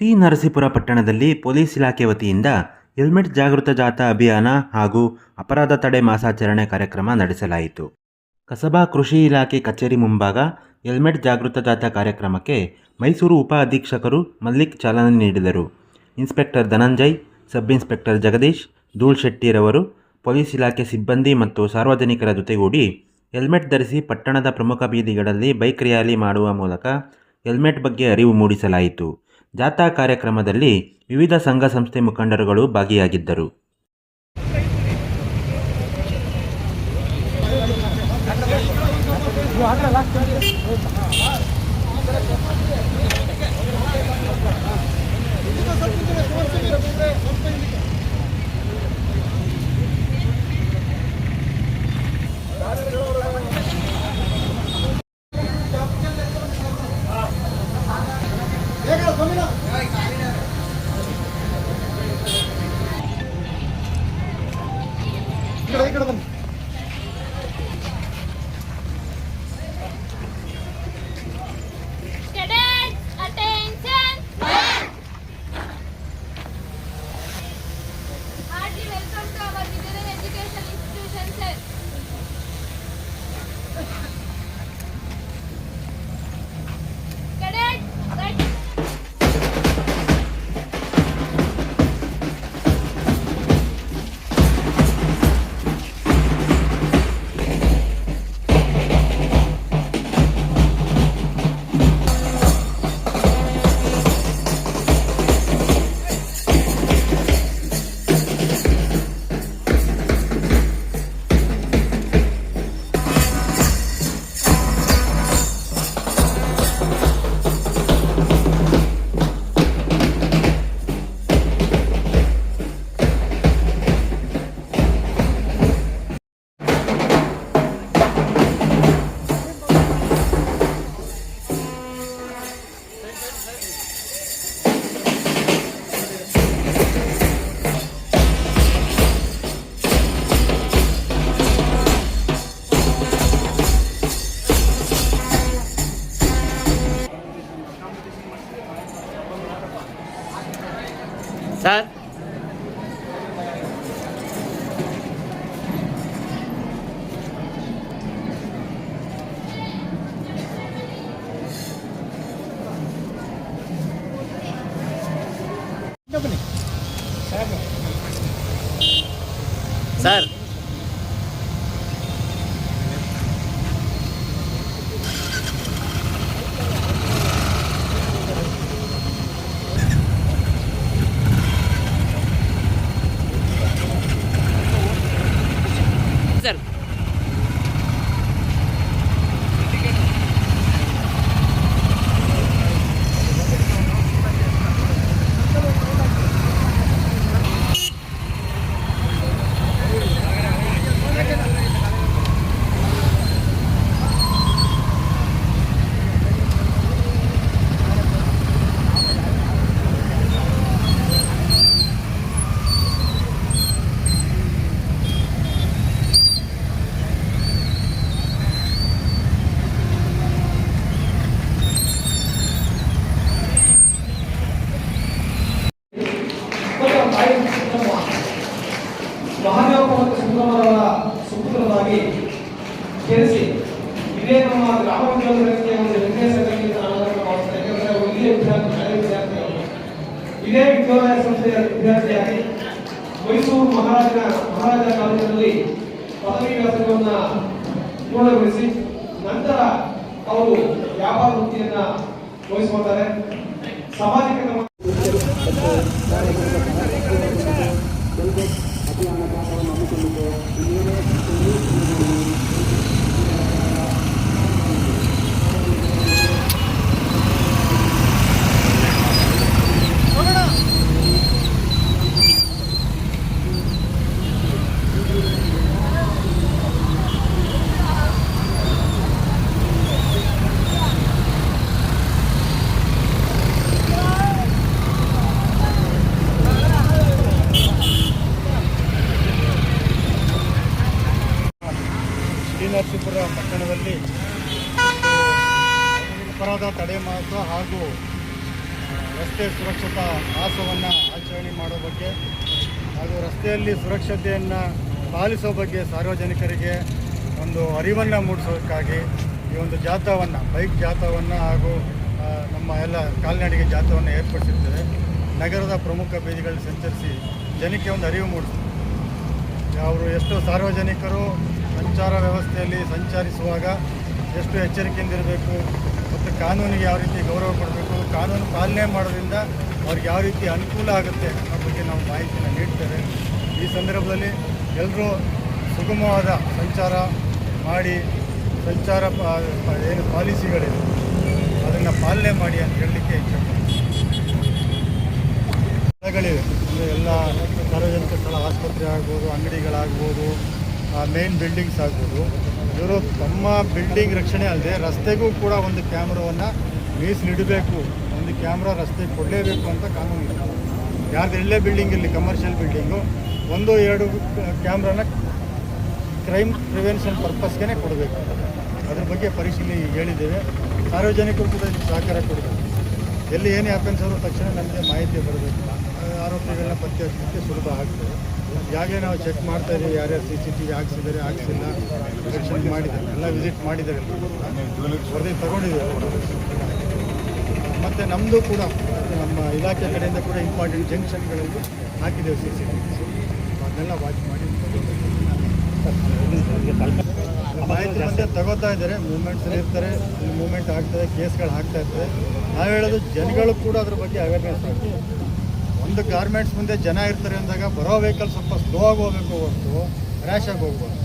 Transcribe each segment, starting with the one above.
ತಿ ನರಸೀಪುರ ಪಟ್ಟಣದಲ್ಲಿ ಪೊಲೀಸ್ ಇಲಾಖೆ ವತಿಯಿಂದ ಹೆಲ್ಮೆಟ್ ಜಾಗೃತ ಜಾಥಾ ಅಭಿಯಾನ ಹಾಗೂ ಅಪರಾಧ ತಡೆ ಮಾಸಾಚರಣೆ ಕಾರ್ಯಕ್ರಮ ನಡೆಸಲಾಯಿತು. ಕಸಬಾ ಕೃಷಿ ಇಲಾಖೆ ಕಚೇರಿ ಮುಂಭಾಗ ಹೆಲ್ಮೆಟ್ ಜಾಗೃತ ಜಾಥಾ ಕಾರ್ಯಕ್ರಮಕ್ಕೆ ಮೈಸೂರು ಉಪ ಅಧೀಕ್ಷಕರು ಮಲ್ಲಿಕ್ ಚಾಲನೆ ನೀಡಿದರು. Inspector Dhananjay, sub inspector Jagadish, Dhul ಶೆಟ್ಟಿರವರು ಪೊಲೀಸ್ ಇಲಾಖೆ ಸಿಬ್ಬಂದಿ ಮತ್ತು ಸಾರ್ವಜನಿಕರ ಜೊತೆಗೂಡಿ ಹೆಲ್ಮೆಟ್ ಧರಿಸಿ ಪಟ್ಟಣದ ಪ್ರಮುಖ ಬೀದಿಗಳಲ್ಲಿ ಬೈಕ್ ರ್ಯಾಲಿ ಮಾಡುವ ಮೂಲಕ ಹೆಲ್ಮೆಟ್ ಬಗ್ಗೆ ಅರಿವು ಮೂಡಿಸಲಾಯಿತು. ಜಾಥಾ ಕಾರ್ಯಕ್ರಮದಲ್ಲಿ ವಿವಿಧ ಸಂಘ ಸಂಸ್ಥೆ ಮುಖಂಡರುಗಳು ಭಾಗಿಯಾಗಿದ್ದರು. ಸರ್, ಸರ್ ಸರ್ ಮಹಾದೇವಪ್ಪ ಮತ್ತು ಸುಂದರವರ ಸುಪುತ್ರರಾಗಿ ಸೇರಿಸಿ ಇದೇ ನಮ್ಮ ಗ್ರಾಮ ಪಂಚಾಯತ್ ಒಂದು ನಿರ್ದೇಶಕರಿಗೆ ನಾನು ಭಾವಿಸ್ತೇನೆ. ಯಾಕಂದರೆ ಇಲ್ಲಿಯ ವಿದ್ಯಾರ್ಥಿಗಳು ಇದೇ ವಿದ್ಯಾಲಯ ಸಂಸ್ಥೆಯ ವಿದ್ಯಾರ್ಥಿಯಾಗಿ ಮೈಸೂರು ಮಹಾರಾಜ ಕಾಲೇಜಿನಲ್ಲಿ ಪದವಿ ವ್ಯಾಸಂಗವನ್ನು ಪೂರ್ಣಗೊಳಿಸಿ ನಂತರ ಅವರು ವ್ಯಾಪಾರ ವೃತ್ತಿಯನ್ನ ವಹಿಸಿಕೊಳ್ತಾರೆ. ಸಾಮಾಜಿಕ ನರಸೀಪುರ ಪಟ್ಟಣದಲ್ಲಿ ಅಪರಾಧ ತಡೆ ಮಾಸ ಹಾಗೂ ರಸ್ತೆ ಸುರಕ್ಷತಾ ಮಾಸವನ್ನು ಆಚರಣೆ ಮಾಡೋ ಬಗ್ಗೆ ಹಾಗೂ ರಸ್ತೆಯಲ್ಲಿ ಸುರಕ್ಷತೆಯನ್ನು ಪಾಲಿಸೋ ಬಗ್ಗೆ ಸಾರ್ವಜನಿಕರಿಗೆ ಒಂದು ಅರಿವನ್ನು ಮೂಡಿಸೋದಕ್ಕಾಗಿ ಈ ಒಂದು ಜಾಥಾವನ್ನು ಬೈಕ್ ಜಾಥಾವನ್ನು ಹಾಗೂ ನಮ್ಮ ಎಲ್ಲ ಕಾಲ್ನಡಿಗೆ ಜಾಥಾವನ್ನು ಏರ್ಪಡಿಸಿರ್ತೇವೆ. ನಗರದ ಪ್ರಮುಖ ಬೀದಿಗಳಲ್ಲಿ ಸಂಚರಿಸಿ ಜನಕ್ಕೆ ಒಂದು ಅರಿವು ಮೂಡಿಸ್ತಾರೆ. ಅವರು ಎಷ್ಟು ಸಾರ್ವಜನಿಕರು ಸಂಚಾರ ವ್ಯವಸ್ಥೆಯಲ್ಲಿ ಸಂಚರಿಸುವಾಗ ಎಷ್ಟು ಎಚ್ಚರಿಕೆಯಿಂದಿರಬೇಕು ಮತ್ತು ಕಾನೂನಿಗೆ ಯಾವ ರೀತಿ ಗೌರವ ಕೊಡಬೇಕು, ಕಾನೂನು ಪಾಲನೆ ಮಾಡೋದ್ರಿಂದ ಅವ್ರಿಗೆ ಯಾವ ರೀತಿ ಅನುಕೂಲ ಆಗುತ್ತೆ ಅನ್ನೋ ಬಗ್ಗೆ ನಾವು ಮಾಹಿತಿಯನ್ನು ನೀಡ್ತೇವೆ. ಈ ಸಂದರ್ಭದಲ್ಲಿ ಎಲ್ಲರೂ ಸುಗಮವಾದ ಸಂಚಾರ ಮಾಡಿ ಸಂಚಾರ ಏನು ಪಾಲಿಸಿಗಳಿವೆ ಅದನ್ನು ಪಾಲನೆ ಮಾಡಿ ಅಂತ ಹೇಳಲಿಕ್ಕೆ ಇಚ್ಛೆಪಡ್ತೀನಿ. ಸ್ಥಳಗಳಿವೆ ಅಂದರೆ ಎಲ್ಲ ಸಾರ್ವಜನಿಕ ಸ್ಥಳ, ಆಸ್ಪತ್ರೆ ಆಗ್ಬೋದು, ಅಂಗಡಿಗಳಾಗ್ಬೋದು, ಮೇನ್ ಬಿಲ್ಡಿಂಗ್ಸ್ ಆಗ್ಬೋದು. ಇವರು ತಮ್ಮ ಬಿಲ್ಡಿಂಗ್ ರಕ್ಷಣೆ ಅಲ್ಲದೆ ರಸ್ತೆಗೂ ಕೂಡ ಒಂದು ಕ್ಯಾಮ್ರಾವನ್ನು ಮೀಸಲಿಡಬೇಕು, ಒಂದು ಕ್ಯಾಮ್ರಾ ರಸ್ತೆಗೆ ಕೊಡಲೇಬೇಕು ಅಂತ ಕಾನೂನು ಇದೆ. ಯಾರ್ದು ಎಲ್ಲೇ ಬಿಲ್ಡಿಂಗ್ ಇರಲಿ, ಕಮರ್ಷಿಯಲ್ ಬಿಲ್ಡಿಂಗು 1-2 ಕ್ಯಾಮ್ರಾನ ಕ್ರೈಮ್ ಪ್ರಿವೆನ್ಷನ್ ಪರ್ಪಸ್ಗೆ ಕೊಡಬೇಕು. ಅದ್ರ ಬಗ್ಗೆ ಪರಿಶೀಲನೆ ಹೇಳಿದ್ದೇವೆ. ಸಾರ್ವಜನಿಕರು ಕೂಡ ಇದಕ್ಕೆ ಸಹಕಾರ ಕೊಡಬೇಕು. ಎಲ್ಲಿ ಏನೇ ಅಫೆನ್ಸ್ ಆದರೂ ತಕ್ಷಣ ನಮಗೆ ಮಾಹಿತಿ ಬರಬೇಕು. ಆರೋಪಿಗಳನ್ನ ಪತ್ತೆ ಹಚ್ಚಲಿಕ್ಕೆ ಸುಲಭ ಆಗ್ತದೆ. ಈಗಾಗಲೇ ನಾವು ಚೆಕ್ ಮಾಡ್ತಾ ಇದ್ದೀವಿ, ಯಾರ್ಯಾರು CCTV ಹಾಕ್ಸಿದ್ದಾರೆ, ಹಾಕ್ಸಿಲ್ಲ, ನಿರೀಕ್ಷಣೆ ಮಾಡಿದ್ದಾರೆ, ಎಲ್ಲ ವಿಸಿಟ್ ಮಾಡಿದ್ದಾರೆ, ವರದಿ ತಗೊಂಡಿದ್ದಾರೆ. ಮತ್ತು ನಮ್ಮದು ಕೂಡ ನಮ್ಮ ಇಲಾಖೆ ಕಡೆಯಿಂದ ಕೂಡ ಇಂಪಾರ್ಟೆಂಟ್ ಜಂಕ್ಷನ್ಗಳಲ್ಲಿ ಹಾಕಿದ್ದೇವೆ CCTV. ಅದನ್ನೆಲ್ಲ ವಾಚ್ ಮಾಡಿ ಮಾಹಿತಿ ಮತ್ತೆ ತಗೋತಾ ಇದ್ದಾರೆ. ಮೂವ್ಮೆಂಟ್ಸಲ್ಲಿ ಇರ್ತಾರೆ, ಮೂವ್ಮೆಂಟ್ ಆಗ್ತದೆ, ಕೇಸ್ಗಳು ಆಗ್ತಾ ಇರ್ತದೆ. ನಾವು ಹೇಳೋದು ಜನಗಳು ಕೂಡ ಅದ್ರ ಬಗ್ಗೆ ಅವೇರ್ನೆಸ್ ಆಗ್ತದೆ. ಒಂದು ಗಾರ್ಮೆಂಟ್ಸ್ ಮುಂದೆ ಜನ ಇರ್ತಾರೆ ಅಂದಾಗ ಬರೋ ವೆಹಿಕಲ್ ಸ್ವಲ್ಪ ಸ್ಲೋ ಆಗಿ ಹೋಗಬೇಕು ಹೊರತು ರ್ಯಾಶ್ ಆಗಿ ಹೋಗ್ಬಾರ್ದು.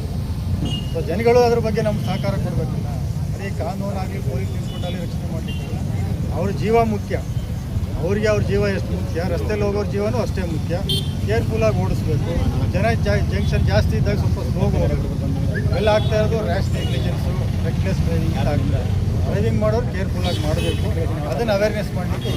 ಸೊ ಜನಗಳು ಅದ್ರ ಬಗ್ಗೆ ನಮ್ಗೆ ಸಹಕಾರ ಕೊಡಬೇಕಲ್ಲ. ಅದೇ ಕಾನೂನಾಗಲಿ ಪೊಲೀಸ್ ಇನ್ಸ್ಪೆಕ್ಟಲ್ಲಿ ರಕ್ಷಣೆ ಮಾಡಲಿಕ್ಕಿಲ್ಲ. ಅವ್ರ ಜೀವ ಮುಖ್ಯ, ಅವ್ರಿಗೆ ಅವ್ರ ಜೀವ ಎಷ್ಟು ಮುಖ್ಯ, ರಸ್ತೆಯಲ್ಲಿ ಹೋಗೋರ ಜೀವನೂ ಅಷ್ಟೇ ಮುಖ್ಯ. ಕೇರ್ಫುಲ್ಲಾಗಿ ಓಡಿಸ್ಬೇಕು. ಜನ ಜಂಕ್ಷನ್ ಜಾಸ್ತಿ ಇದ್ದಾಗ ಸ್ವಲ್ಪ ಸ್ಲೋ ಹೋಗಬೇಕು. ಎಲ್ಲ ಆಗ್ತಾ ಇರೋದು ರ್ಯಾಶ್ ನೆಗ್ಲಿಜೆನ್ಸು, ರೆಕ್ಲೆಸ್ ಡ್ರೈವಿಂಗ್ ಅಂತ ಆಗ್ತದೆ. ಡ್ರೈವಿಂಗ್ ಮಾಡೋರು ಕೇರ್ಫುಲ್ಲಾಗಿ ಮಾಡಬೇಕು. ಅದನ್ನು ಅವೇರ್ನೆಸ್ ಮಾಡಲಿಕ್ಕೆ